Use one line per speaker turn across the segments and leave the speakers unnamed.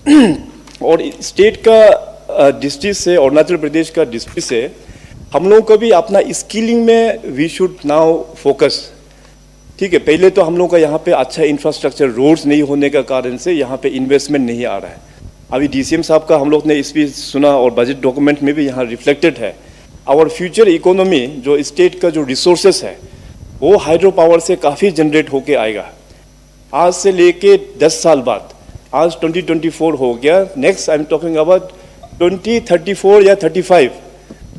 और स्टेट का डिस्ट्रिक्ट से, अरुणाचल प्रदेश का डिस्ट्रिक्ट से हम लोगों को भी अपना स्किलिंग में वी शुड नाउ फोकस। ठीक है, पहले तो हम लोगों का यहाँ पे अच्छा इंफ्रास्ट्रक्चर, रोड्स नहीं होने का कारण से यहाँ पे इन्वेस्टमेंट नहीं आ रहा है। अभी डीसीएम साहब का हम लोग ने स्पीच सुना और बजट डॉक्यूमेंट में भी यहाँ रिफ्लेक्टेड है। आवर फ्यूचर इकोनॉमी, जो स्टेट का जो रिसोर्सेस है वो हाइड्रो पावर से काफ़ी जनरेट होके आएगा। आज से लेके 10 साल बाद, आज 2024 हो गया, next I am talking about 2034 या 35,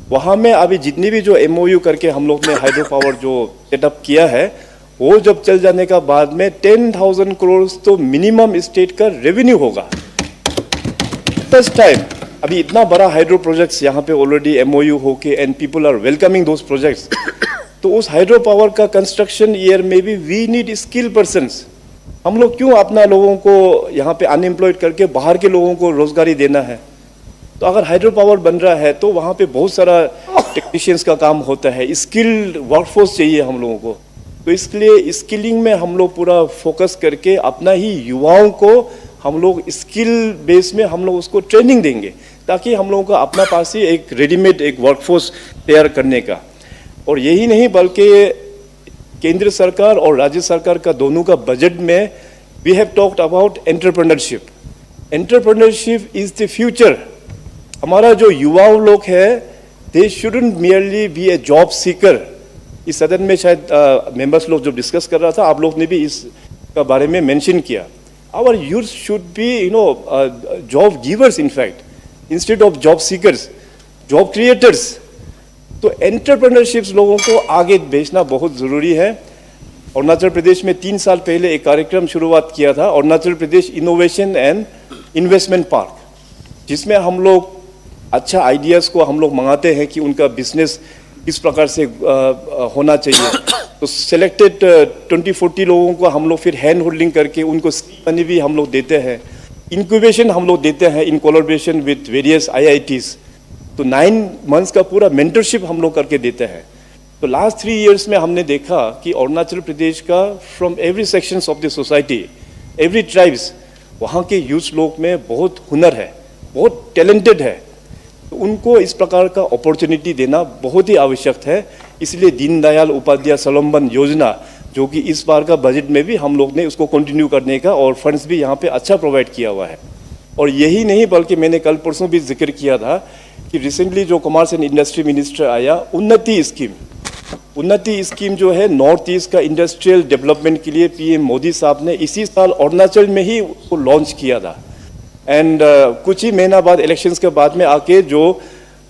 वहाँ में अभी जितनी भी जो एमओयू करके हम लोग ने हाइड्रो पावर जो सेटअप किया है, वो जब चल जाने का बाद में 10,000 करोड़ तो मिनिमम स्टेट का रेवेन्यू होगा। फर्स्ट टाइम अभी इतना बड़ा हाइड्रो प्रोजेक्ट्स यहाँ पे ऑलरेडी एमओयू होके and people are welcoming those projects. तो उस हाइड्रो पावर का कंस्ट्रक्शन ईयर में भी वी नीड स्किल पर्सन्स। हम लोग क्यों अपना लोगों को यहाँ पे अनएम्प्लॉयड करके बाहर के लोगों को रोजगारी देना है? तो अगर हाइड्रो पावर बन रहा है तो वहाँ पे बहुत सारा टेक्नीशियंस का काम होता है, स्किल्ड वर्कफोर्स चाहिए हम लोगों को। तो इसलिए स्किलिंग में हम लोग पूरा फोकस करके अपना ही युवाओं को हम लोग स्किल बेस में हम लोग उसको ट्रेनिंग देंगे, ताकि हम लोगों का अपना पास ही एक रेडीमेड एक वर्कफोर्स तैयार करने का। और यही नहीं बल्कि केंद्र सरकार और राज्य सरकार का दोनों का बजट में we have talked about entrepreneurship. Entrepreneurship is the future. हमारा जो युवा लोग है, they shouldn't merely be a job seeker. इस सदन में शायद मेंबर्स लोग जो डिस्कस कर रहा था, आप लोग ने भी इसका बारे में मेंशन किया। Our youth should be job givers in fact, instead of job seekers, job creators. तो एंटरप्रेन्योरशिप्स लोगों को आगे भेजना बहुत ज़रूरी है। अरुणाचल प्रदेश में 3 साल पहले एक कार्यक्रम शुरुआत किया था, Arunachal Pradesh innovation and investment park, जिसमें हम लोग अच्छा आइडियाज़ को हम लोग मंगाते हैं कि उनका बिजनेस किस प्रकार से होना चाहिए। तो सिलेक्टेड 20-40 लोगों को हम लोग फिर हैंड होल्डिंग करके उनको मनी भी हम लोग देते हैं, इंक्यूबेशन हम लोग देते हैं in collaboration with various IITs। तो 9 मंथ्स का पूरा मेंटरशिप हम लोग करके देते हैं। तो लास्ट 3 इयर्स में हमने देखा कि अरुणाचल प्रदेश का from every sections of the society, every tribes, वहाँ के यूथ लोग में बहुत हुनर है, बहुत टैलेंटेड है। तो उनको इस प्रकार का अपॉर्चुनिटी देना बहुत ही आवश्यक है। इसलिए दीनदयाल उपाध्याय स्वावलंबन योजना, जो कि इस बार का बजट में भी हम लोग ने उसको कंटिन्यू करने का और फंड्स भी यहाँ पे अच्छा प्रोवाइड किया हुआ है। और यही नहीं बल्कि मैंने कल परसों भी जिक्र किया था कि रिसेंटली जो कॉमर्स एंड इंडस्ट्री मिनिस्टर आया, उन्नति स्कीम जो है नॉर्थ ईस्ट का इंडस्ट्रियल डेवलपमेंट के लिए PM मोदी साहब ने इसी साल अरुणाचल में ही उसको लॉन्च किया था। एंड कुछ ही महीना बाद इलेक्शंस के बाद में आके जो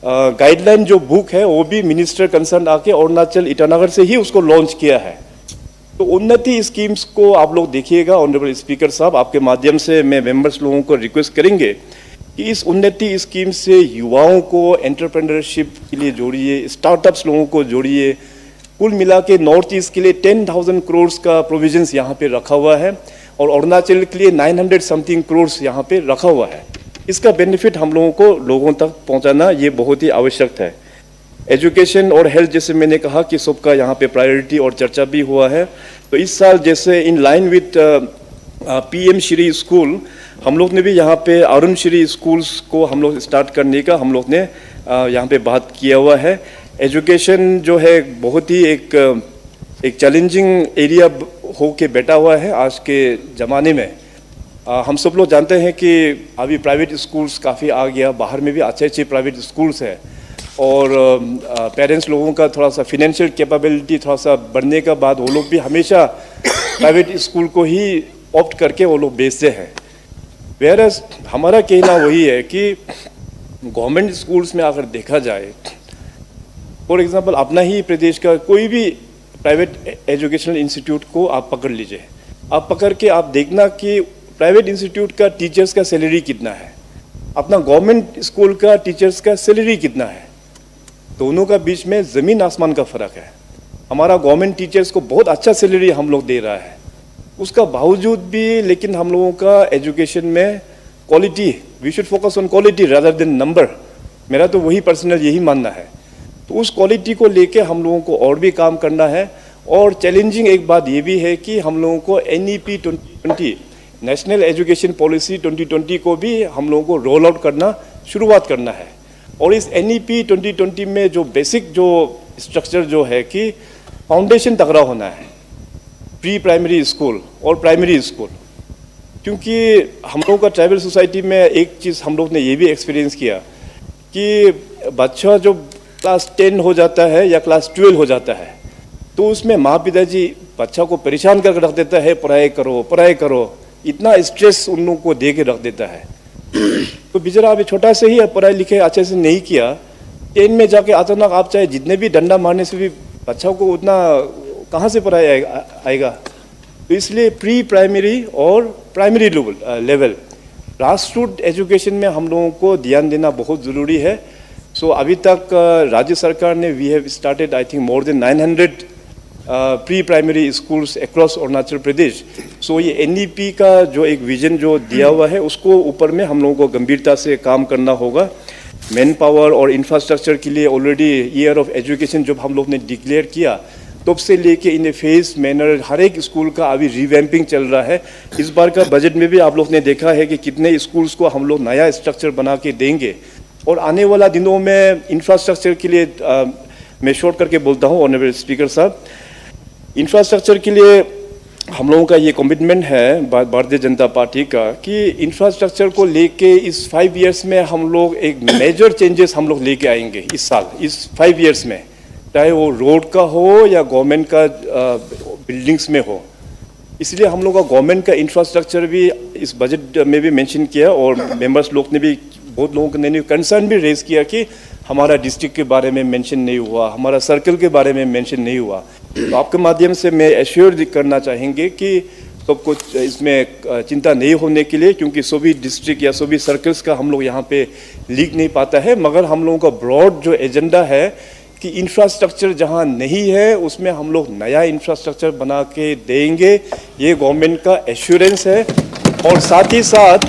गाइडलाइन जो बुक है वो भी मिनिस्टर कंसर्न आके अरुणाचल ईटानगर से ही उसको लॉन्च किया है। तो उन्नति स्कीम्स को आप लोग देखिएगा। ऑनरेबल स्पीकर साहब, आपके माध्यम से मैं मेंबर्स लोगों को रिक्वेस्ट करेंगे कि इस उन्नति स्कीम से युवाओं को एंटरप्रेन्योरशिप के लिए जोड़िए, स्टार्टअप्स लोगों को जोड़िए। कुल मिला के नॉर्थ ईस्ट के लिए 10,000 करोड़ का प्रोविजंस यहाँ पे रखा हुआ है और अरुणाचल के लिए 900 समथिंग करोड़ यहाँ पे रखा हुआ है। इसका बेनिफिट हम लोगों को लोगों तक पहुँचाना ये बहुत ही आवश्यक है। एजुकेशन और हेल्थ, जैसे मैंने कहा कि सबका यहाँ पे प्रायोरिटी और चर्चा भी हुआ है। तो इस साल जैसे in line with PM Shri school, हम लोग ने भी यहाँ पे अरुण श्री स्कूल्स को हम लोग स्टार्ट करने का हम लोग ने यहाँ पे बात किया हुआ है। एजुकेशन जो है बहुत ही एक चैलेंजिंग एरिया हो के बैठा हुआ है आज के ज़माने में। हम सब लोग जानते हैं कि अभी प्राइवेट स्कूल्स काफ़ी आ गया, बाहर में भी अच्छे प्राइवेट स्कूल्स हैं और पेरेंट्स लोगों का थोड़ा सा फिनेंशियल कैपेबिलिटी थोड़ा सा बढ़ने का बाद वो लोग भी हमेशा प्राइवेट स्कूल को ही ऑप्ट करके वो लोग भेजते हैं। वेयरएज हमारा कहना वही है कि गवर्नमेंट स्कूल्स में अगर देखा जाए, फॉर एग्जांपल अपना ही प्रदेश का कोई भी प्राइवेट एजुकेशनल इंस्टीट्यूट को आप पकड़ लीजिए, आप पकड़ के आप देखना कि प्राइवेट इंस्टीट्यूट का टीचर्स का सैलरी कितना है, अपना गवर्नमेंट स्कूल का टीचर्स का सैलरी कितना है। दोनों का बीच में ज़मीन आसमान का फ़र्क है। हमारा गवर्नमेंट टीचर्स को बहुत अच्छा सैलरी हम लोग दे रहा है, उसका बावजूद भी लेकिन हम लोगों का एजुकेशन में quality, we should focus on quality rather than number. मेरा तो वही पर्सनल यही मानना है। तो उस क्वालिटी को लेके हम लोगों को और भी काम करना है। और चैलेंजिंग एक बात ये भी है कि हम लोगों को NEP 2020 नेशनल एजुकेशन पॉलिसी 2020 को भी हम लोगों को रोल आउट करना शुरुआत करना है। और इस NEP 2020 में जो बेसिक जो स्ट्रक्चर जो है कि फाउंडेशन तगड़ा होना है, प्री प्राइमरी स्कूल और प्राइमरी स्कूल। क्योंकि हम लोगों का ट्राइबल सोसाइटी में एक चीज़ हम लोग ने ये भी एक्सपीरियंस किया कि बच्चा जो क्लास 10 हो जाता है या क्लास 12 हो जाता है तो उसमें माँ पिताजी बच्चा को परेशान करके रख देता है, पढ़ाई करो, इतना स्ट्रेस उन लोगों को दे के रख देता है। तो बेचारा अभी छोटा से ही पढ़ाई लिखे अच्छे से नहीं किया, 10 में जाके अचानक आप चाहे जितने भी डंडा मारने से भी बच्चा को उतना कहाँ से पढ़ाई आएगा। तो इसलिए प्री प्राइमरी और primary level grass root education में हम लोगों को ध्यान देना बहुत ज़रूरी है। सो अभी तक राज्य सरकार ने we have started I think more than 900 pre primary schools across Arunachal Pradesh. So ये NEP का जो एक विजन जो दिया हुआ है उसको ऊपर में हम लोगों को गंभीरता से काम करना होगा। मैन पावर और इंफ्रास्ट्रक्चर के लिए ऑलरेडी ईयर ऑफ एजुकेशन जब हम लोग ने डिक्लेयर किया तब से लेके इन ए फेज मैनर हर एक स्कूल का अभी रिवैम्पिंग चल रहा है। इस बार का बजट में भी आप लोग ने देखा है कि कितने स्कूल्स को हम लोग नया स्ट्रक्चर बना के देंगे। और आने वाला दिनों में इंफ्रास्ट्रक्चर के लिए मैं शॉर्ट करके बोलता हूँ ऑनरेबल स्पीकर साहब, इंफ्रास्ट्रक्चर के लिए हम लोगों का ये कमिटमेंट है भारतीय जनता पार्टी का कि इंफ्रास्ट्रक्चर को लेके इस 5 इयर्स में हम लोग एक मेजर चेंजेस हम लोग लेके आएंगे इस साल, इस 5 इयर्स में, चाहे वो रोड का हो या गवर्नमेंट का बिल्डिंग्स में हो। इसलिए हम लोग का गवर्नमेंट का इंफ्रास्ट्रक्चर भी इस बजट में भी मेंशन किया और मेंबर्स लोग ने भी बहुत लोगों ने कंसर्न भी रेज किया कि हमारा डिस्ट्रिक्ट के बारे में मेंशन नहीं हुआ, हमारा सर्कल के बारे में मेंशन नहीं हुआ। तो आपके माध्यम से मैं एश्योर करना चाहेंगे कि सब कुछ इसमें चिंता नहीं होने के लिए, क्योंकि सभी डिस्ट्रिक्ट या सभी सर्कल्स का हम लोग यहाँ पे लीक नहीं पाता है, मगर हम लोगों का ब्रॉड जो एजेंडा है कि इंफ्रास्ट्रक्चर जहाँ नहीं है उसमें हम लोग नया इंफ्रास्ट्रक्चर बना के देंगे, ये गवर्नमेंट का एश्योरेंस है। और साथ ही साथ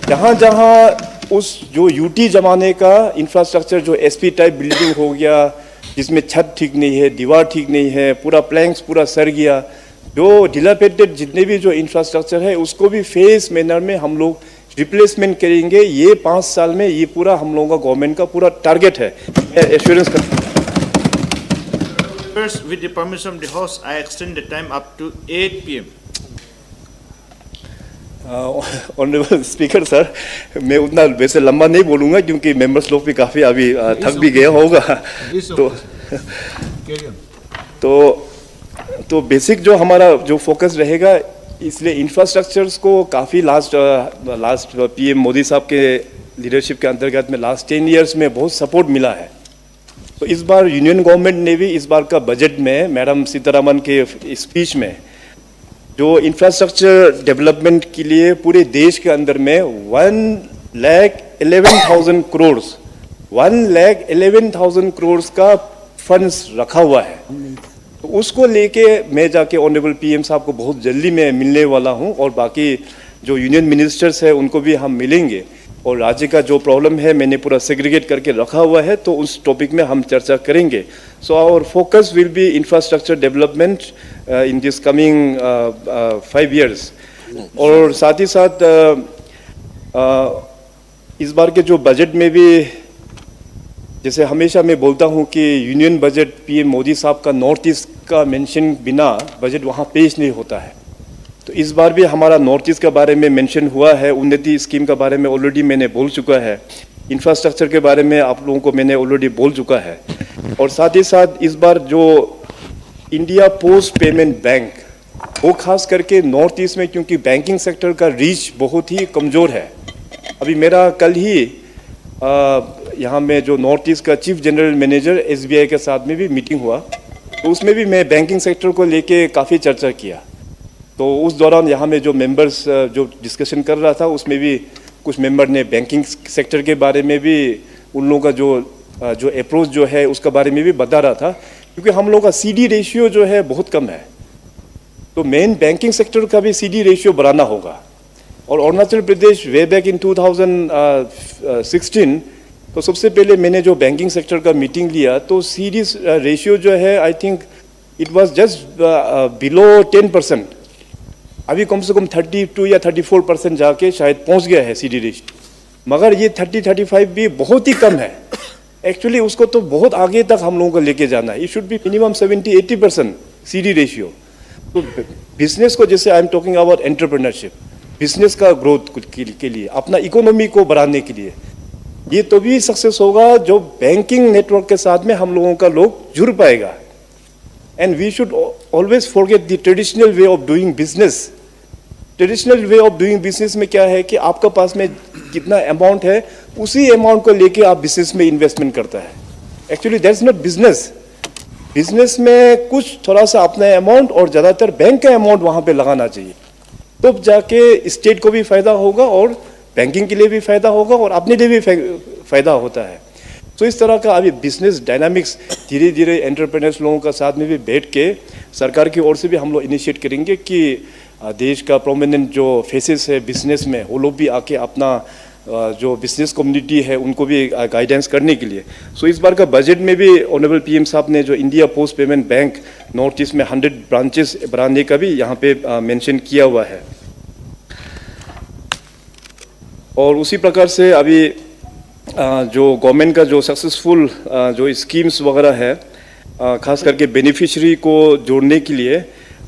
जहाँ जहाँ उस जो UT जमाने का इंफ्रास्ट्रक्चर जो SP टाइप बिल्डिंग हो गया जिसमें छत ठीक नहीं है, दीवार ठीक नहीं है, पूरा प्लैंक्स पूरा सर गया, जो डिलापेटेड जितने भी जो इंफ्रास्ट्रक्चर है उसको भी फेस मैनर में हम लोग रिप्लेसमेंट करेंगे। ये 5 साल में ये पूरा हम लोगों का गवर्नमेंट का पूरा टारगेट है, एश्योरेंस कर।
First, with the permission of the host, I extend the time up to 8 p.m.
Honourable speaker sir, मैं उतना वैसे लंबा नहीं बोलूँगा क्योंकि मेंबर्स लोग भी काफ़ी अभी थक भी गया होगा। तो बेसिक जो हमारा जो फोकस रहेगा, इसलिए इंफ्रास्ट्रक्चर्स को काफ़ी लास्ट PM मोदी साहब के लीडरशिप के अंतर्गत में लास्ट 10 इयर्स में बहुत सपोर्ट मिला है। तो इस बार यूनियन गवर्नमेंट ने भी इस बार का बजट में मैडम सीतारामन के स्पीच में जो इंफ्रास्ट्रक्चर डेवलपमेंट के लिए पूरे देश के अंदर में 1,11,000 करोड़ 1,11,000 करोड़ का फंड्स रखा हुआ है। तो उसको लेके मैं जाके ऑनरेबल PM साहब को बहुत जल्दी मैं मिलने वाला हूं और बाकी जो यूनियन मिनिस्टर्स है उनको भी हम मिलेंगे और राज्य का जो प्रॉब्लम है मैंने पूरा सेग्रीगेट करके रखा हुआ है, तो उस टॉपिक में हम चर्चा करेंगे। So our focus will be infrastructure development in this coming 5 years. और साथ ही साथ इस बार के जो बजट में भी, जैसे हमेशा मैं बोलता हूं कि यूनियन बजट PM मोदी साहब का नॉर्थ ईस्ट का मेंशन बिना बजट वहां पेश नहीं होता है। तो इस बार भी हमारा नॉर्थ ईस्ट के बारे में मेंशन हुआ है, उन्नति स्कीम के बारे में ऑलरेडी मैंने बोल चुका है, इंफ्रास्ट्रक्चर के बारे में आप लोगों को मैंने ऑलरेडी बोल चुका है। और साथ ही साथ इस बार जो इंडिया पोस्ट पेमेंट बैंक, वो खास करके नॉर्थ ईस्ट में, क्योंकि बैंकिंग सेक्टर का रीच बहुत ही कमज़ोर है। अभी मेरा कल ही यहाँ में जो नॉर्थ ईस्ट का चीफ जनरल मैनेजर SBI के साथ में भी मीटिंग हुआ, तो उसमें भी मैं बैंकिंग सेक्टर को लेके काफ़ी चर्चा किया। तो उस दौरान यहाँ में जो मेंबर्स जो डिस्कशन कर रहा था उसमें भी कुछ मेंबर ने बैंकिंग सेक्टर के बारे में भी उन लोगों का जो अप्रोच जो है उसका बारे में भी बता रहा था, क्योंकि हम लोगों का CD रेशियो जो है बहुत कम है। तो मेन बैंकिंग सेक्टर का भी CD रेशियो बढ़ाना होगा। और Arunachal Pradesh way back in 2016 तो सबसे पहले मैंने जो बैंकिंग सेक्टर का मीटिंग लिया तो CD रेशियो जो है I think it was just below 10%। अभी कम से कम 32 या 34% जाके शायद पहुंच गया है CD रेशियो, मगर ये 30-35 भी बहुत ही कम है। एक्चुअली उसको तो बहुत आगे तक हम लोगों को लेके जाना है। It should be minimum 70-80% CD ratio. तो बिजनेस को, जैसे I am talking about entrepreneurship, business का ग्रोथ के लिए, अपना इकोनॉमी को बढ़ाने के लिए, ये तो भी सक्सेस होगा जो बैंकिंग नेटवर्क के साथ में हम लोगों का लोग जुड़ पाएगा। And we should always forget the traditional way of doing business. Traditional way of doing business में क्या है कि आपका पास में कितना अमाउंट है, उसी अमाउंट को लेके आप बिजनेस में इन्वेस्टमेंट करता है। Actually that's not business. Business में कुछ थोड़ा सा अपना अमाउंट और ज़्यादातर बैंक का अमाउंट वहाँ पे लगाना चाहिए, तब जाके स्टेट को भी फायदा होगा और बैंकिंग के लिए भी फायदा होगा और अपने लिए भी फायदा होता है। तो इस तरह का अभी बिजनेस डायनामिक्स धीरे धीरे एंटरप्रेन्योर्स लोगों का साथ में भी बैठ के सरकार की ओर से भी हम लोग इनिशिएट करेंगे कि देश का प्रोमिनेंट जो फेसेस है बिजनेस में, वो लोग भी आके अपना जो बिजनेस कम्युनिटी है उनको भी गाइडेंस करने के लिए। सो इस बार का बजट में भी ऑनरेबल PM साहब ने जो India post payment bank north east में 100 ब्रांचेस बनाने का भी यहाँ पे मेंशन किया हुआ है। और उसी प्रकार से अभी जो गवर्नमेंट का जो सक्सेसफुल जो स्कीम्स वगैरह है, खास करके बेनिफिशियरी को जोड़ने के लिए,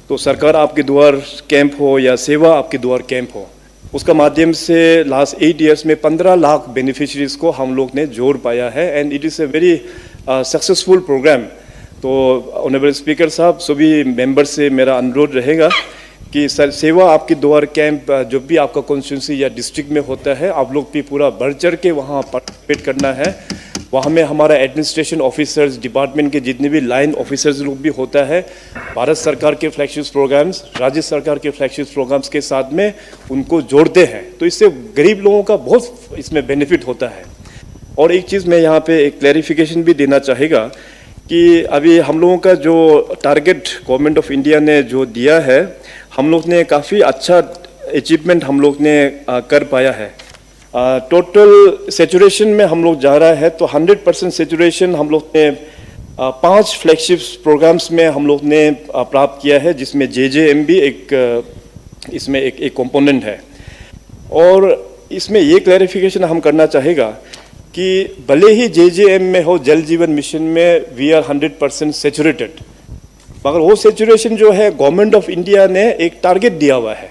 तो सरकार आपके द्वार कैंप हो या सेवा आपके द्वार कैंप हो, उसका माध्यम से लास्ट 8 इयर्स में 15 लाख बेनिफिशरीज को हम लोग ने जोड़ पाया है। And it is a very successful program. तो ऑनरेबल स्पीकर साहब, सभी मेंबर से मेरा अनुरोध रहेगा कि सर सेवा आपके द्वार कैंप जो भी आपका कॉन्स्टिट्यूंसी या डिस्ट्रिक्ट में होता है, आप लोग भी पूरा बढ़ चढ़ के वहाँ पार्टिसिपेट करना है। वहाँ में हमारा एडमिनिस्ट्रेशन ऑफिसर्स, डिपार्टमेंट के जितने भी लाइन ऑफिसर्स लोग भी होता है, भारत सरकार के फ्लैगशिप प्रोग्राम्स, राज्य सरकार के फ्लैगशिप प्रोग्राम्स के साथ में उनको जोड़ते हैं। तो इससे गरीब लोगों का बहुत इसमें बेनिफिट होता है। और एक चीज़ मैं यहाँ पे एक क्लैरिफिकेशन भी देना चाहेगा कि अभी हम लोगों का जो टारगेट गवर्नमेंट ऑफ इंडिया ने जो दिया है, हम लोग ने काफ़ी अच्छा अचीवमेंट हम लोग ने कर पाया है। टोटल सेचुरेशन में हम लोग जा रहा है, तो 100% सेचुरेशन हम लोग ने 5 फ्लैगशिप प्रोग्राम्स में हम लोग ने प्राप्त किया है, जिसमें JJM भी इसमें एक कंपोनेंट है। और इसमें ये क्लैरिफिकेशन हम करना चाहेगा कि भले ही JJM में हो, जल जीवन मिशन में वी आर 100% सेचुरेटेड, मगर वो सेचुरेशन जो है गवर्नमेंट ऑफ इंडिया ने एक टारगेट दिया हुआ है,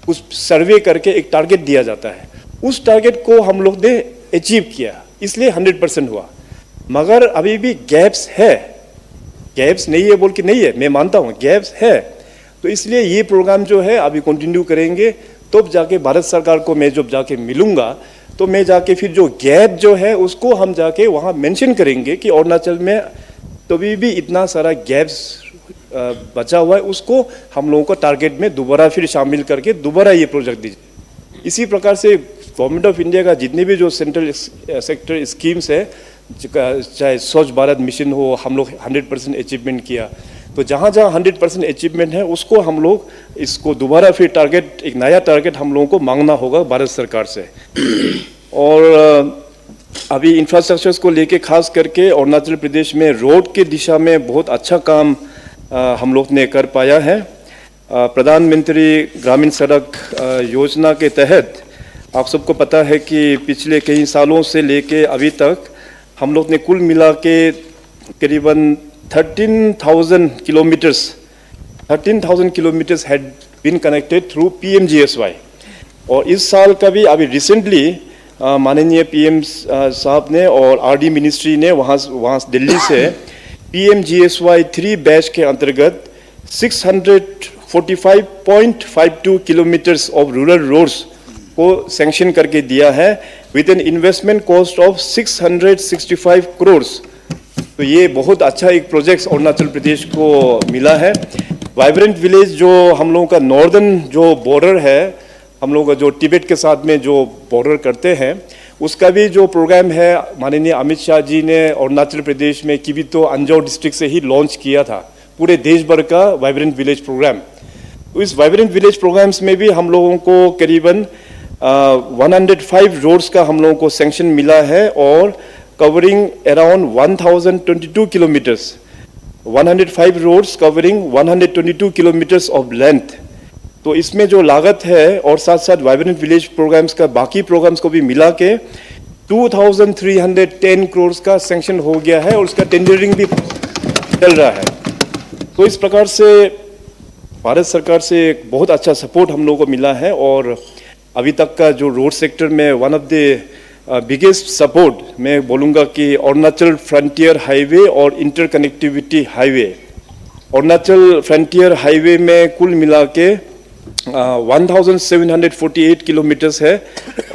उस सर्वे करके एक टारगेट दिया जाता है, उस टारगेट को हम लोग ने अचीव किया, इसलिए 100% हुआ। मगर अभी भी गैप्स है, गैप्स नहीं है बोल के नहीं है, मैं मानता हूँ गैप्स है। तो इसलिए ये प्रोग्राम जो है अभी कंटिन्यू करेंगे, तब जाके भारत सरकार को मैं जब जाके मिलूंगा, तो मैं जाके फिर जो गैप जो है उसको हम जाके वहाँ मेंशन करेंगे कि अरुणाचल में तो भी इतना सारा गैप्स बचा हुआ है, उसको हम लोगों को टारगेट में दोबारा फिर शामिल करके दोबारा ये प्रोजेक्ट दीजिए। इसी प्रकार से गवर्नमेंट ऑफ इंडिया का जितने भी जो सेंट्रल सेक्टर स्कीम्स है, चाहे स्वच्छ भारत मिशन हो, हम लोग 100% अचीवमेंट किया। तो जहाँ जहाँ 100% अचीवमेंट है, उसको हम लोग इसको दोबारा फिर टारगेट, एक नया टारगेट हम लोगों को मांगना होगा भारत सरकार से। और अभी इंफ्रास्ट्रक्चर्स को लेके खास करके अरुणाचल प्रदेश में रोड के दिशा में बहुत अच्छा काम हम लोग ने कर पाया है। प्रधानमंत्री ग्रामीण सड़क योजना के तहत आप सबको पता है कि पिछले कई सालों से लेके अभी तक हम लोग ने कुल मिला के करीबन 13,000 kilometres had been connected through PMGSY। और इस साल का भी अभी रिसेंटली माननीय PM साहब ने और RD मिनिस्ट्री ने वहाँ दिल्ली से PMGSY 3 बैच के अंतर्गत 645.52 किलोमीटर्स ऑफ रूरल रोड्स को सैंक्शन करके दिया है with an investment cost of 665 crore. तो ये बहुत अच्छा एक प्रोजेक्ट अरुणाचल प्रदेश को मिला है। वाइब्रेंट विलेज जो हम लोगों का नॉर्दर्न जो बॉर्डर है, हम लोग जो तिब्बत के साथ में जो बॉर्डर करते हैं, उसका भी जो प्रोग्राम है माननीय अमित शाह जी ने अरुणाचल प्रदेश में किबितो अंजौ डिस्ट्रिक्ट से ही लॉन्च किया था, पूरे देश भर का वाइब्रेंट विलेज प्रोग्राम। तो इस वाइब्रेंट विलेज प्रोग्राम्स में भी हम लोगों को करीबन 105 रोड्स का हम लोगों को सैंक्शन मिला है और covering around 1022 kilometres, 105 roads covering 122 kilometres of length. तो इसमें जो लागत है और साथ साथ वाइब्रेंट विलेज प्रोग्राम्स का बाकी प्रोग्राम्स को भी मिला के 2310 करोड़ का सैंक्शन हो गया है और उसका टेंडरिंग भी चल रहा है। तो इस प्रकार से भारत सरकार से एक बहुत अच्छा सपोर्ट हम लोगों को मिला है और अभी तक का जो रोड सेक्टर में one of the biggest support मैं बोलूँगा कि अरुणाचल फ्रंटियर हाईवे और inter connectivity highway. Arunachal frontier highway में कुल मिला के 1748 किलोमीटर्स है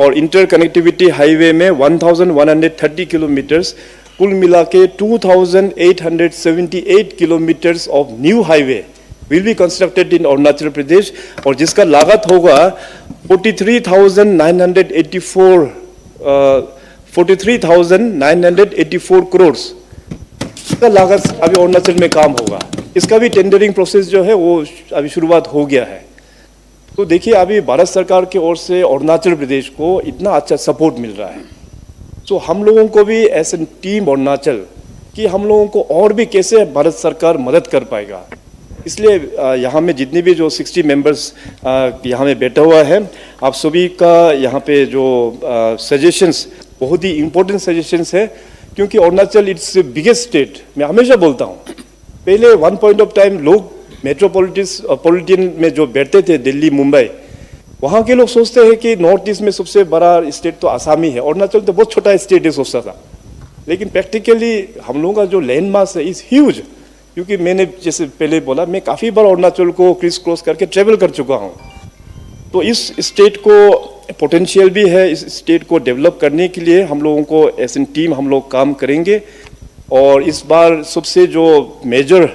और इंटर कनेक्टिविटी हाईवे में 1130 किलोमीटर्स, कुल मिला के 2878 kilometres of new highway will be constructed in Arunachal Pradesh और जिसका लागत होगा 43,984 करोड़ का लागत अभी अरुणाचल में काम होगा। इसका भी टेंडरिंग प्रोसेस जो है वो अभी शुरुआत हो गया है। तो देखिए अभी भारत सरकार की ओर से अरुणाचल प्रदेश को इतना अच्छा सपोर्ट मिल रहा है, तो हम लोगों को भी एज ए टीम अरुणाचल कि हम लोगों को और भी कैसे भारत सरकार मदद कर पाएगा। इसलिए यहाँ में जितने भी जो 60 मेंबर्स यहाँ में बैठा हुआ है, आप सभी का यहाँ पे जो सजेशंस बहुत ही इम्पोर्टेंट सजेशंस है, क्योंकि अरुणाचल इट्स बिगेस्ट स्टेट। मैं हमेशा बोलता हूँ, पहले वन पॉइंट ऑफ टाइम लोग मेट्रोपॉलिटन में जो बैठते थे दिल्ली मुंबई, वहाँ के लोग सोचते हैं कि नॉर्थ ईस्ट में सबसे बड़ा स्टेट तो आसाम ही है, अरुणाचल तो बहुत छोटा स्टेट है सोचता था। लेकिन प्रैक्टिकली हम लोगों का जो लैंड मास है इज ह्यूज, क्योंकि मैंने जैसे पहले बोला मैं काफ़ी बार अरुणाचल को क्रिस क्रॉस करके ट्रेवल कर चुका हूँ। तो इस स्टेट को पोटेंशियल भी है, इस स्टेट को डेवलप करने के लिए हम लोगों को एज एन टीम हम लोग काम करेंगे। और इस बार सबसे जो मेजर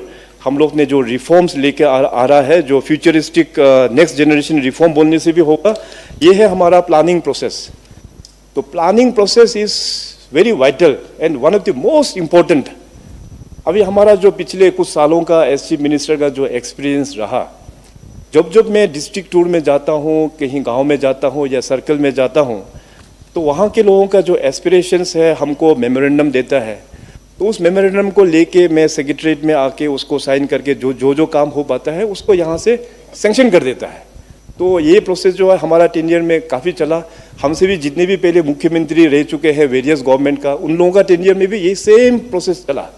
हम लोग ने जो रिफॉर्म्स लेके आ रहा है, जो फ्यूचरिस्टिक नेक्स्ट जनरेशन रिफॉर्म बोलने से भी होगा, ये है हमारा प्लानिंग प्रोसेस। तो planning process is very vital and one of the most important. अभी हमारा जो पिछले कुछ सालों का एज चीफ मिनिस्टर का जो एक्सपीरियंस रहा, जब मैं डिस्ट्रिक्ट टूर में जाता हूँ, कहीं गांव में जाता हूँ या सर्कल में जाता हूँ, तो वहाँ के लोगों का जो एस्पिरेशंस है हमको मेमोरेंडम देता है। तो उस मेमोरेंडम को लेके मैं सेक्रेटरीट में आके उसको साइन करके जो काम हो पाता है उसको यहाँ से सैंक्शन कर देता है। तो ये प्रोसेस जो है हमारा टेन्योर में काफ़ी चला। हमसे भी जितने भी पहले मुख्यमंत्री रह चुके हैं वेरियस गवर्नमेंट का, उन लोगों का टेन्योर में भी ये सेम प्रोसेस चला।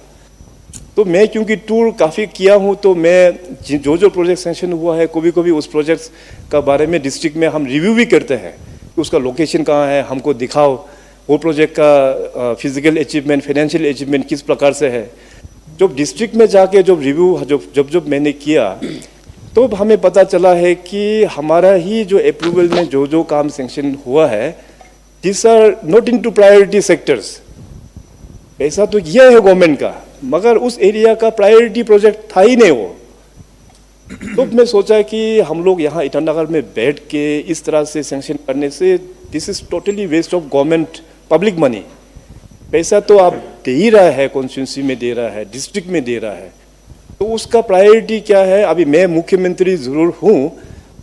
तो मैं क्योंकि टूर काफ़ी किया हूँ, तो मैं जो प्रोजेक्ट सैंक्शन हुआ है, कभी उस प्रोजेक्ट का बारे में डिस्ट्रिक्ट में हम रिव्यू भी करते हैं कि उसका लोकेशन कहाँ है, हमको दिखाओ वो प्रोजेक्ट का फिजिकल अचीवमेंट, फाइनेंशियल अचीवमेंट किस प्रकार से है। जब डिस्ट्रिक्ट में जाके जब रिव्यू जब मैंने किया, तो हमें पता चला है कि हमारा ही जो अप्रूवल में जो काम सैंक्शन हुआ है, this are not into priority sectors. पैसा तो किया है गवर्नमेंट का, मगर उस एरिया का प्रायोरिटी प्रोजेक्ट था ही नहीं वो। तो मैं सोचा कि हम लोग यहाँ ईटानगर में बैठ के इस तरह से सैंक्शन करने से this is totally waste of government public money. पैसा तो आप दे ही रहा है, कॉन्स्टिट्यूंसी में दे रहा है, डिस्ट्रिक्ट में दे रहा है, तो उसका प्रायोरिटी क्या है। अभी मैं मुख्यमंत्री ज़रूर हूँ,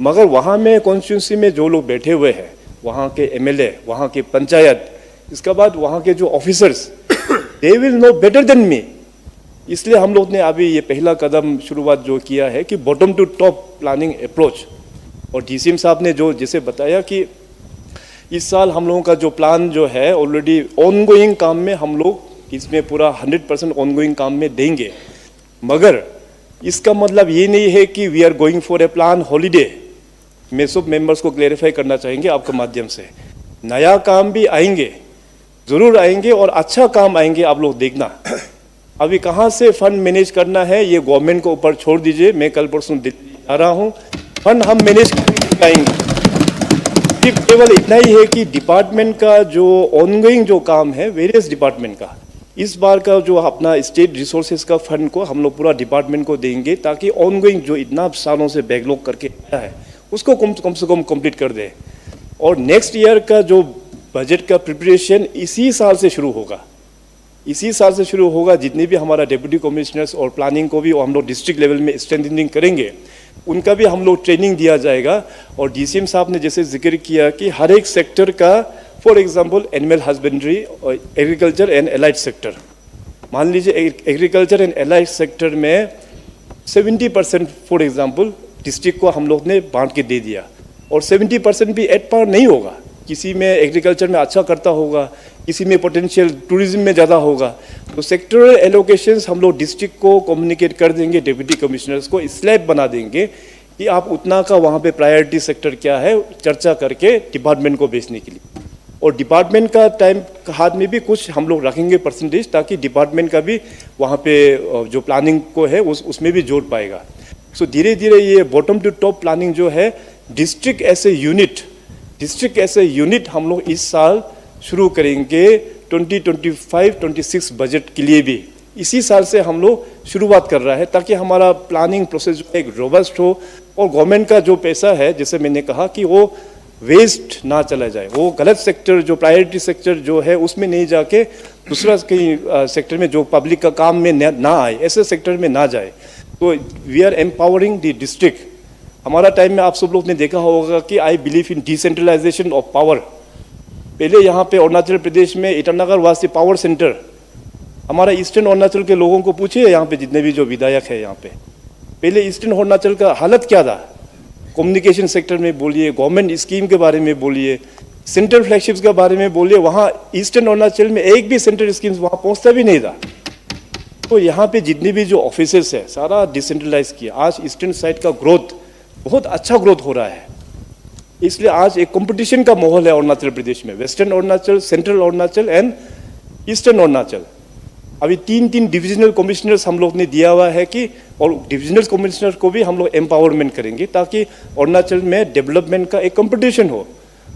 मगर वहाँ में कॉन्स्टिट्यूंसी में जो लोग बैठे हुए हैं, वहाँ के MLA, वहाँ के पंचायत, इसके बाद वहाँ के जो officers, they will know better than me. इसलिए हम लोग ने अभी ये पहला कदम शुरुआत जो किया है कि bottom to top planning approach. और DCM साहब ने जो जैसे बताया कि इस साल हम लोगों का जो प्लान जो है ऑलरेडी ऑनगोइंग काम में हम लोग इसमें पूरा 100% ऑनगोइंग काम में देंगे, मगर इसका मतलब ये नहीं है कि we are going for a plan holiday. मैं सब मेंबर्स को क्लेरिफाई करना चाहेंगे आपके माध्यम से, नया काम भी आएंगे, ज़रूर आएंगे और अच्छा काम आएंगे, आप लोग देखना। अभी कहाँ से फंड मैनेज करना है ये गवर्नमेंट को ऊपर छोड़ दीजिए। मैं कल परसों दिल्ली आ रहा हूँ, फंड हम मैनेज करेंगे। सिर्फ केवल इतना ही है कि डिपार्टमेंट का जो ऑनगोइंग जो काम है, वेरियस डिपार्टमेंट का, इस बार का जो अपना स्टेट रिसोर्सेज का फंड को हम लोग पूरा डिपार्टमेंट को देंगे, ताकि ऑनगोइंग जो इतना सालों से बैकलॉग करके आया है उसको कम से कम कंप्लीट कर दे। और नेक्स्ट ईयर का जो बजट का प्रिपरेशन इसी साल से शुरू होगा, इसी साल से शुरू होगा। जितने भी हमारा डिप्टी कमिश्नर्स और प्लानिंग को भी हम लोग डिस्ट्रिक्ट लेवल में स्ट्रेंथनिंग करेंगे, उनका भी हम लोग ट्रेनिंग दिया जाएगा। और DCM साहब ने जैसे जिक्र किया कि हर एक सेक्टर का, फॉर एग्जांपल एनिमल हस्बेंड्री और एग्रीकल्चर एंड एलाइड सेक्टर, मान लीजिए एग्रीकल्चर एंड एलाइड सेक्टर में 70% फॉर एग्जांपल डिस्ट्रिक्ट को हम लोग ने बांट के दे दिया, और 70% भी एट पार नहीं होगा। किसी में एग्रीकल्चर में अच्छा करता होगा, किसी में पोटेंशियल टूरिज्म में ज़्यादा होगा, तो सेक्टरल एलोकेशंस हम लोग डिस्ट्रिक्ट को कम्युनिकेट कर देंगे, डिप्टी कमिश्नर्स को स्लैब बना देंगे कि आप उतना का वहाँ पे प्रायोरिटी सेक्टर क्या है चर्चा करके डिपार्टमेंट को भेजने के लिए। और डिपार्टमेंट का टाइम हाथ में भी कुछ हम लोग रखेंगे परसेंटेज, ताकि डिपार्टमेंट का भी वहाँ पे जो प्लानिंग को है उसमें भी जोड़ पाएगा। सो धीरे धीरे ये बॉटम टू टॉप प्लानिंग जो है डिस्ट्रिक्ट एज ए यूनिट हम लोग इस साल शुरू करेंगे 2025-26 बजट के लिए भी। इसी साल से हम लोग शुरुआत कर रहा है, ताकि हमारा प्लानिंग प्रोसेस जो है एक रोबस्ट हो, और गवर्नमेंट का जो पैसा है, जैसे मैंने कहा कि वो वेस्ट ना चला जाए, वो गलत सेक्टर जो प्रायोरिटी सेक्टर जो है उसमें नहीं जाके दूसरा कहीं सेक्टर में जो पब्लिक का काम में ना आए, ऐसे सेक्टर में ना जाए। तो we are empowering the district. हमारा टाइम में आप सब लोग ने देखा होगा कि I believe in decentralisation of power. पहले यहाँ पे अरुणाचल प्रदेश में Itanagar was the power centre. हमारा ईस्टर्न अरुणाचल के लोगों को पूछिए, यहाँ पे जितने भी जो विधायक है यहाँ पे, पहले ईस्टर्न अरुणाचल का हालत क्या था। कम्युनिकेशन सेक्टर में बोलिए, गवर्नमेंट स्कीम के बारे में बोलिए, सेंट्रल फ्लैगशिप्स के बारे में बोलिए, वहाँ ईस्टर्न अरुणाचल में एक भी सेंट्रल स्कीम्स वहाँ पहुँचता भी नहीं था। तो यहाँ पे जितने भी जो ऑफिसेस है सारा डिसेंट्रलाइज किया। आज ईस्टर्न साइड का ग्रोथ बहुत अच्छा ग्रोथ हो रहा है, इसलिए आज एक कंपटीशन का माहौल है अरुणाचल प्रदेश में, western Arunachal, central Arunachal and eastern Arunachal. अभी 3 डिविजनल कमिश्नर्स हम लोग ने दिया हुआ है कि, और डिविजनल कमिश्नर को भी हम लोग एम्पावरमेंट करेंगे, ताकि अरुणाचल में डेवलपमेंट का एक कंपटीशन हो।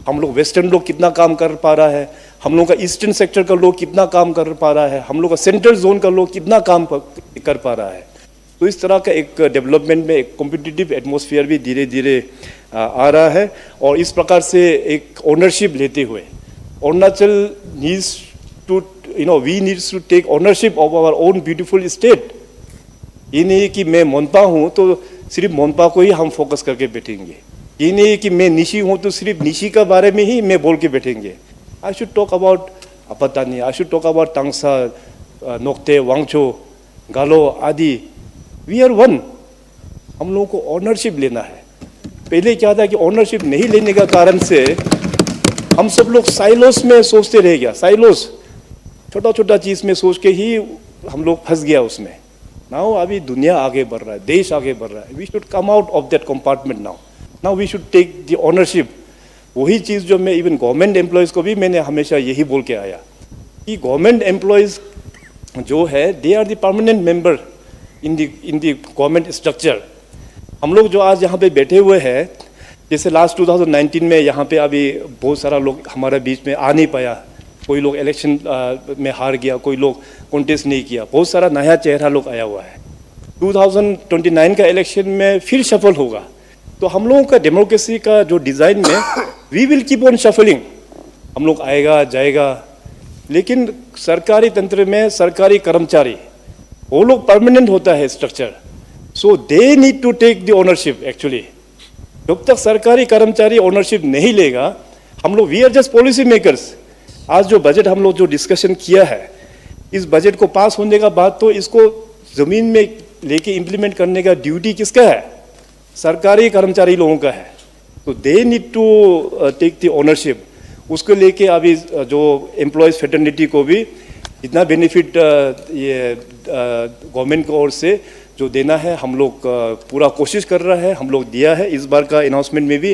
हम लोग वेस्टर्न लोग कितना काम कर पा रहा है, हम लोग का ईस्टर्न सेक्टर का लोग कितना काम कर पा रहा है, हम लोग का सेंट्रल जोन का लोग कितना काम कर पा रहा है। तो इस तरह का एक डेवलपमेंट में एक कॉम्पिटिटिव एटमॉस्फेयर भी धीरे धीरे आ रहा है। और इस प्रकार से एक ओनरशिप लेते हुए Arunachal needs to we needs to take ownership of our own beautiful state. ये नहीं कि मैं मोनपा हूँ तो सिर्फ मोनपा को ही हम फोकस करके बैठेंगे, ये नहीं कि मैं निशी हूँ तो सिर्फ निशी का बारे में ही मैं बोल के बैठेंगे। I should talk about Apatani, I should talk about Tangsa, Nocte, Wancho, Galo आदि। We are one. हम लोगों को ओनरशिप लेना है। पहले क्या था कि ओनरशिप नहीं लेने का कारण से हम सब लोग साइलोस में सोचते रह गया, साइलोस, छोटा छोटा चीज़ में सोच के ही हम लोग फंस गया उसमें। नाउ अभी दुनिया आगे बढ़ रहा है, देश आगे बढ़ रहा है। We should come out of that compartment now we should take the ownership. वही चीज़ जो मैं इवन गवर्नमेंट एम्प्लॉयज़ को भी मैंने हमेशा यही बोल के आया कि गवर्नमेंट एम्प्लॉयज़ जो है they are the permanent member in the government structure. हम लोग जो आज यहाँ पे बैठे हुए हैं, जैसे लास्ट 2019 में यहाँ पे अभी बहुत सारा लोग हमारे बीच में आ नहीं पाया, कोई लोग इलेक्शन में हार गया, कोई लोग कॉन्टेस्ट नहीं किया, बहुत सारा नया चेहरा लोग आया हुआ है। 2029 का इलेक्शन में फिर शफल होगा। तो हम लोगों का डेमोक्रेसी का जो डिज़ाइन में we will keep on shuffling. हम लोग आएगा जाएगा, लेकिन सरकारी तंत्र में सरकारी कर्मचारी वो लोग परमानेंट होता है structure, so they need to take the ownership. Actually जब तक सरकारी कर्मचारी ओनरशिप नहीं लेगा, हम लोग we are just policy makers. आज जो बजट हम लोग जो डिस्कशन किया है, इस बजट को पास होने का बाद तो इसको ज़मीन में लेके इम्प्लीमेंट करने का ड्यूटी किसका है? सरकारी कर्मचारी लोगों का है। तो they need to take the ownership. उसको लेके अभी जो एम्प्लॉयज़ फेटर्निटी को भी इतना बेनिफिट ये गवर्नमेंट की ओर से जो देना है, हम लोग पूरा कोशिश कर रहा है, हम लोग दिया है। इस बार का अनाउंसमेंट में भी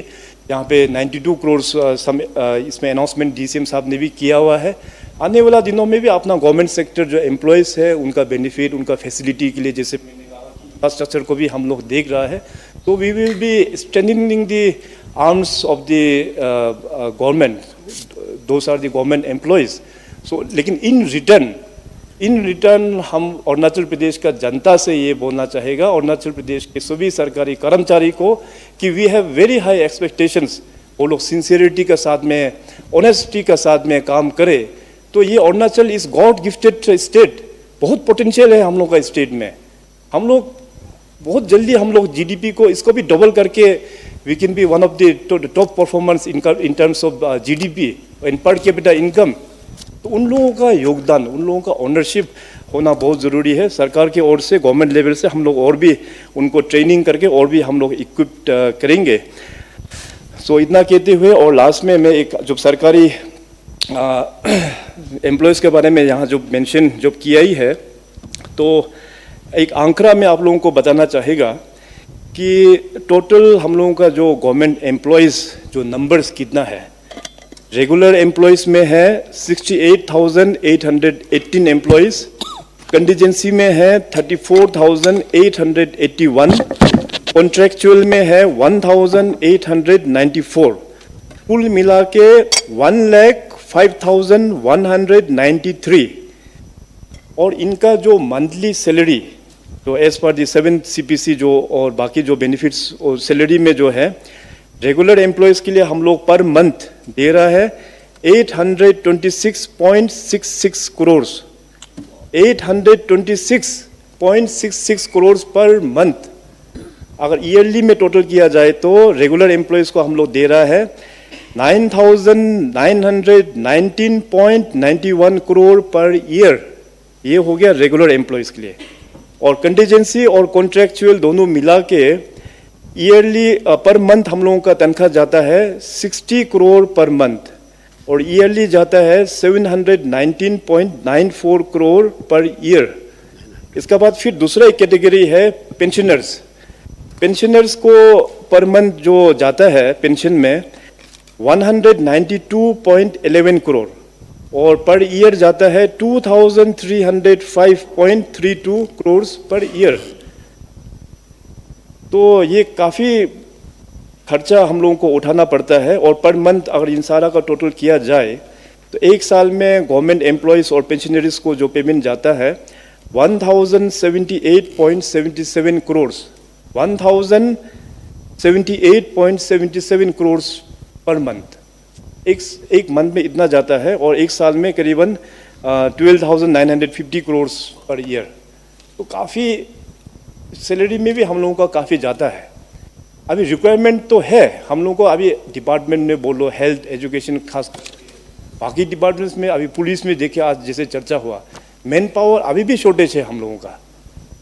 यहाँ पे 92 करोड़ इसमें अनाउंसमेंट DCM साहब ने भी किया हुआ है। आने वाला दिनों में भी अपना गवर्नमेंट सेक्टर जो एम्प्लॉयज़ है उनका बेनिफिट, उनका फैसिलिटी के लिए, जैसे मैंने कहा इंफ्रास्ट्रक्चर को भी हम लोग देख रहा है। तो we will be strengthening the arms of the government, those are the government employees. So लेकिन इन रिटर्न हम अरुणाचल प्रदेश का जनता से ये बोलना चाहेगा, अरुणाचल प्रदेश के सभी सरकारी कर्मचारी को, कि we have very high expectations. वो लोग सिंसियरिटी के साथ में, ऑनेस्टी के साथ में काम करे तो ये अरुणाचल इस गॉड गिफ्टेड स्टेट, बहुत पोटेंशियल है हम लोग का स्टेट में। हम लोग बहुत जल्दी हम लोग GDP को इसको भी डबल करके we can be one of the top performance in terms of GDP and per capita income. तो उन लोगों का योगदान, उन लोगों का ओनरशिप होना बहुत ज़रूरी है। सरकार की ओर से, गवर्नमेंट लेवल से हम लोग और भी उनको ट्रेनिंग करके और भी हम लोग इक्विप्ड करेंगे। सो इतना कहते हुए और लास्ट में मैं एक जो सरकारी एम्प्लॉयज़ के बारे में यहाँ जो मेंशन जो किया ही है, तो एक आंकड़ा में आप लोगों को बताना चाहेगा कि टोटल हम लोगों का जो गवर्नमेंट एम्प्लॉयज़ जो नंबर्स कितना है। रेगुलर एम्प्लॉयज़ में है 68,818 एम्प्लॉयज़, कंटीजेंसी में है 34,881, कॉन्ट्रैक्चुअल में है 1,894, कुल मिला के 1,05,193। और इनका जो मंथली सैलरी जो एज पर दी 7th CPC जो और बाकी जो बेनिफिट्स और सैलरी में जो है, रेगुलर एम्प्लॉयज़ के लिए हम लोग पर मंथ दे रहा है 826.66 करोड़, 826.66 करोड़ पर मंथ। अगर ईयरली में टोटल किया जाए तो रेगुलर एम्प्लॉयज़ को हम लोग दे रहा है 9,919.91 करोड़ पर ईयर। ये हो गया रेगुलर एम्प्लॉयज़ के लिए। और कंटीजेंसी और कॉन्ट्रैक्चुअल दोनों मिला के ईयरली पर मंथ हम लोगों का तनख्वाह जाता है 60 करोड़ पर मंथ, और ईयरली जाता है 719.94 करोड़ पर ईयर। इसका बाद फिर दूसरा एक कैटेगरी है पेंशनर्स। पेंशनर्स को पर मंथ जो जाता है पेंशन में 192.11 करोड़, और पर ईयर जाता है 2,305.32 करोड़ पर ईयर। तो ये काफ़ी खर्चा हम लोगों को उठाना पड़ता है। और पर मंथ अगर इन सारा का टोटल किया जाए तो एक साल में गवर्नमेंट एम्प्लॉयज़ और पेंशनरीज को जो पेमेंट जाता है 1,078.77 करोड़, 1,078.77 करोड़ पर मंथ। एक मंथ में इतना जाता है, और एक साल में करीबन 12,950 करोड़ पर ईयर। तो काफ़ी सैलरी में भी हम लोगों का काफ़ी जाता है। अभी रिक्वायरमेंट तो है हम लोगों को, अभी डिपार्टमेंट में बोलो, हेल्थ, एजुकेशन, खास बाकी डिपार्टमेंट्स में, अभी पुलिस में देखिए आज जैसे चर्चा हुआ, मैन पावर अभी भी शॉर्टेज है हम लोगों का।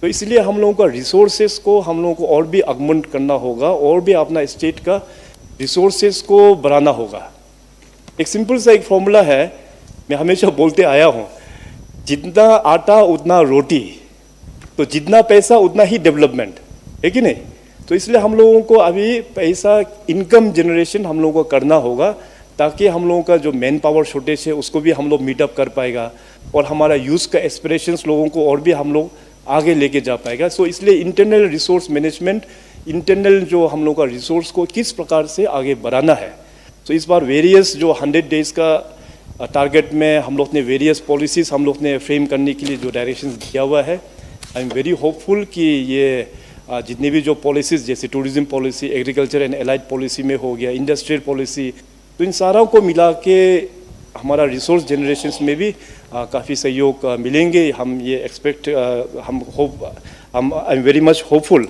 तो इसलिए हम लोगों का रिसोर्सेज को हम लोगों को और भी अगमेंट करना होगा, और भी अपना स्टेट का रिसोर्सेज को बढ़ाना होगा। एक सिंपल सा एक फॉर्मूला है, मैं हमेशा बोलते आया हूँ, जितना आटा उतना रोटी, तो जितना पैसा उतना ही डेवलपमेंट, है कि नहीं। तो इसलिए हम लोगों को अभी पैसा इनकम जनरेशन हम लोगों को करना होगा, ताकि हम लोगों का जो मैन पावर शॉर्टेज है उसको भी हम लोग मीटअप कर पाएगा, और हमारा यूथ का एस्पिरेशंस लोगों को और भी हम लोग आगे लेके जा पाएगा। सो इसलिए इंटरनल रिसोर्स मैनेजमेंट, इंटरनल जो हम लोग का रिसोर्स को किस प्रकार से आगे बढ़ाना है। तो इस बार वेरियस जो 100 डेज का टारगेट में हम लोग ने वेरियस पॉलिसीज हम लोग ने फ्रेम करने के लिए जो डायरेक्शंस दिया हुआ है, आई एम वेरी होपफुल कि ये जितने भी जो पॉलिसीज़ जैसे tourism policy, agriculture and allied policy में हो गया, इंडस्ट्रियल पॉलिसी, तो इन सारों को मिला के हमारा रिसोर्स जनरेशंस में भी काफ़ी सहयोग मिलेंगे। हम ये एक्सपेक्ट हम I am very much hopeful